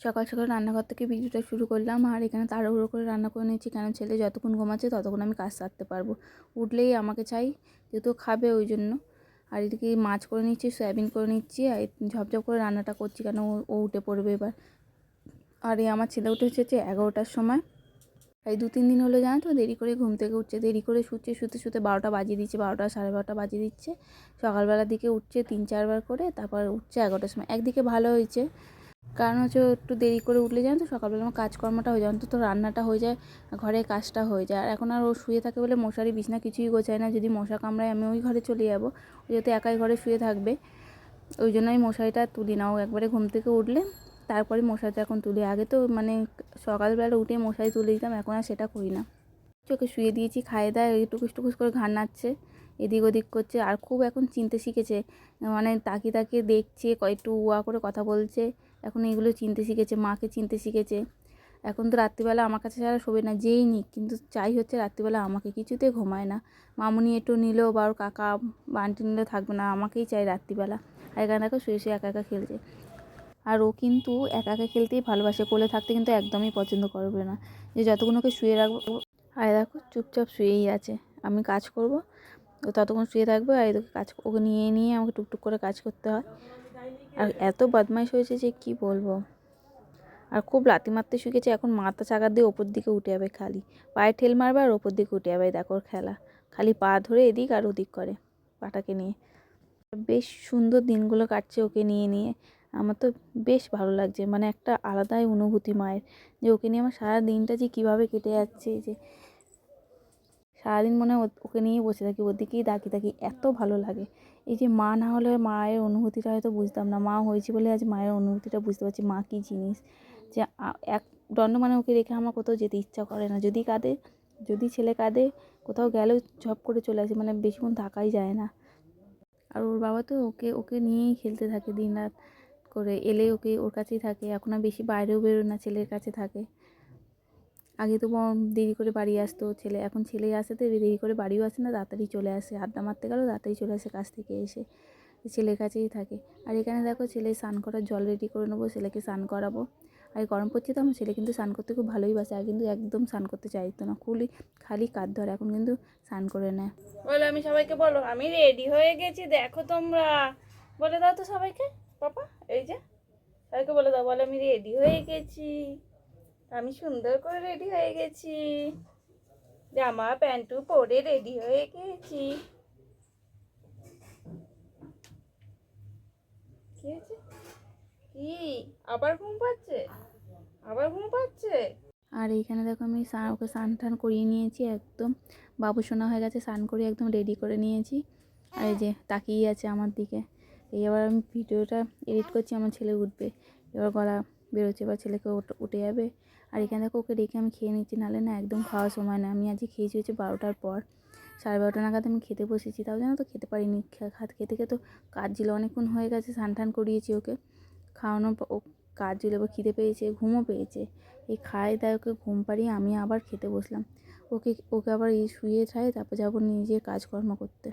সকাল সকাল রান্নাঘর থেকে ভিডিওটা শুরু করলাম। আর এখানে তাড়াহুড়ো করে রান্না করে নিচ্ছি, কেন ছেলে যতক্ষণ ঘুমাচ্ছে ততক্ষণ আমি কাজ সারতে পারবো। উঠলেই আমাকে চাই, যেহেতু খাবে ওই জন্য। আর এদিকে মাছ করে নিচ্ছি, সয়াবিন করে নিচ্ছি, আর ঝপঝপ করে রান্নাটা করছি, কেন ও উঠে পড়বে এবার। আর এই আমার ছেলে উঠে এসেছে 11টার সময়। এই 2-3 দিন হলো জানো তো, দেরি করে ঘুম থেকে উঠছে, দেরি করে শুতে শুতে 12টা বাজিয়ে দিচ্ছে, 12টা 12:30 বাজিয়ে দিচ্ছে। সকালবেলার দিকে উঠছে 3-4 বার করে, তারপর উঠছে 11টার সময়। একদিকে ভালো হয়েছে, কারণ হচ্ছে একটু দেরি করে উঠলে জানো তো সকালবেলা আমার কাজকর্মটা হয়ে যায়, অন্তত রান্নাটা হয়ে যায়, ঘরের কাজটা হয়ে যায়। আর এখন আর ও শুয়ে থাকে বলে মশারি বিছনা কিছুই গোছায় না, যদি মশা কামড়ায় আমি ওই ঘরে চলে যাবো, ও যেহেতু একাই ঘরে শুয়ে থাকবে, ওই জন্য আমি মশারিটা তুলি না। ও একবারে ঘুম থেকে উঠলে তারপরে মশারিটা এখন তুলি। আগে তো মানে সকালবেলা উঠে মশারি তুলে দিতাম, এখন আর সেটা করি না। চোখে শুয়ে দিয়েছি, খাইয়ে দেয়, টুকুস টুকুস করে ঘাড় নাড়ছে, এদিক ওদিক করছে। আর খুব এখন চিনতে শিখেছে, মানে তাকিয়ে তাকিয়ে দেখছে, একটু উয়া করে কথা বলছে, এখন এগুলো চিনতে শিখেছে, মাকে চিনতে শিখেছে। এখন তো রাত্রিবেলা আমার কাছে ছাড়া শোবে না, যেই নিক, কিন্তু চাই হচ্ছে রাত্রিবেলা আমাকে, কিছুতে ঘুমায় না। মামুনি একটু নিল বা ওর কাকা বা আন্টি নিলেও থাকবে না, আমাকেই চাই রাত্রিবেলা। আর এখানে দেখো শুয়ে শুয়ে একা একা খেলছে। আর ও কিন্তু একা একা খেলতেই ভালোবাসে, কোলে থাকতে কিন্তু একদমই পছন্দ করবে না, যে যতক্ষণ ওকে শুয়ে রাখবো। আর দেখো চুপচাপ শুয়েই আছে, আমি কাজ করব, ও ততক্ষণ শুয়ে থাকবে। আর এদিকে ওকে নিয়ে নিয়ে আমাকে টুকটুক করে কাজ করতে হয়। আর এত বদমাইশ হয়েছে যে কি বলবো। আর খুব লাথি মারতে শিখেছে, এখন মাথা চাকা দিয়ে ওপর দিকে উঠে যাবে, খালি পায়ে ঠেল মারবে আর ওপর দিকে উঠে যাবে। দেখো ওর খেলা, খালি পা ধরে এদিক আর ওদিক করে পাটাকে নিয়ে। বেশ সুন্দর দিনগুলো কাটছে ওকে নিয়ে নিয়ে, আমার তো বেশ ভালো লাগছে, মানে একটা আলাদাই অনুভূতি মায়ের, যে ওকে নিয়ে আমার সারা দিনটা যে কীভাবে কেটে যাচ্ছে, যে সারাদিন মনে হয় ওকে নিয়েই বসে থাকি, ওর দিকেই তাকিয়ে থাকি, এত ভালো লাগে। এই যে মা না হলে মায়ের অনুভূতিটা হয়তো বুঝতাম না, মা হয়েছে বলে আজ মায়ের অনুভূতিটা বুঝতে পারছি, মা কী জিনিস। যে এক দণ্ড মানে ওকে রেখে আমার কোথাও যেতে ইচ্ছা করে না, যদি কাঁদে, যদি ছেলে কাঁদে কোথাও গেলেও ঝপ করে চলে আসে, মানে বেশিক্ষণ থাকাই যায় না। আর ওর বাবা তো ওকে ওকে নিয়েই খেলতে থাকে দিনরাত করে, এলে ওকে ওর কাছেই থাকে, এখন আর বেশি বাইরেও বেরোয় না, ছেলের কাছে থাকে। আগে তো দেরি করে বাড়ি আসতো ছেলে, এখন ছেলে আসে তো দেরি করে বাড়িও আসে না, তাড়াতাড়ি চলে আসে, আড্ডা মারতে গেলো তাড়াতাড়ি চলে আসে কাছ থেকে এসে, ছেলের কাছেই থাকে। আর এখানে দেখো ছেলে স্নান করার জল রেডি করে নেবো, ছেলেকে স্নান করাবো। আর গরম পড়ছে তো আমার ছেলে কিন্তু স্নান করতে খুব ভালোই বাসে, আর কিন্তু একদম স্নান করতে চাইতো না, খালি কাঁদ ধরে, এখন কিন্তু স্নান করে নেয়। বলো আমি সবাইকে, বলো আমি রেডি হয়ে গেছি, দেখো তোমরা, বলে দাও তো সবাইকে, পাপা এই যে সবাইকে বলে দাও, বলো আমি রেডি হয়ে গেছি, আমি সুন্দর করে রেডি হয়ে গেছি, জামা প্যান্টু পরে রেডি হয়ে গেছি। কি হয়েছে? কি আবার ঘুম পাচ্ছে? আবার ঘুম পাচ্ছে? আর এইখানে দেখো আমি ওকে স্নান টান করিয়ে নিয়েছি, একদম বাবু সোনা হয়ে গেছে, স্নান করে একদম রেডি করে নিয়েছি। আর এই যে তাকিয়ে আছে আমার দিকে। এবার আমি ভিডিওটা এডিট করছি, আমার ছেলে উঠবে, এবার গলা বেরোচ্ছে, এবার ছেলেকে উঠে যাবে। আর এখানে দেখো ওকে রেখে আমি খেয়ে নিচ্ছি, নাহলে না একদম খাওয়ার সময় না। আমি আজকে খেয়েছি হচ্ছে 12টার পর, 12:30 নাগাদ আমি খেতে বসেছি, তাও জানো তো খেতে পারিনি, খেতে খেতে কাজ ছিল, অনেকক্ষণ হয়ে গেছে, স্নান টান করিয়েছি ওকে, খাওয়ানোর ও কাজ ছিল, এবার খিদে পেয়েছে, ঘুমও পেয়েছে। এই খায় দায় ওকে ঘুম পাড়িয়ে আমি আবার খেতে বসলাম, ওকে ওকে আবার এই শুয়ে ঠায়ে তারপর যাবো নিজের কাজকর্ম করতে।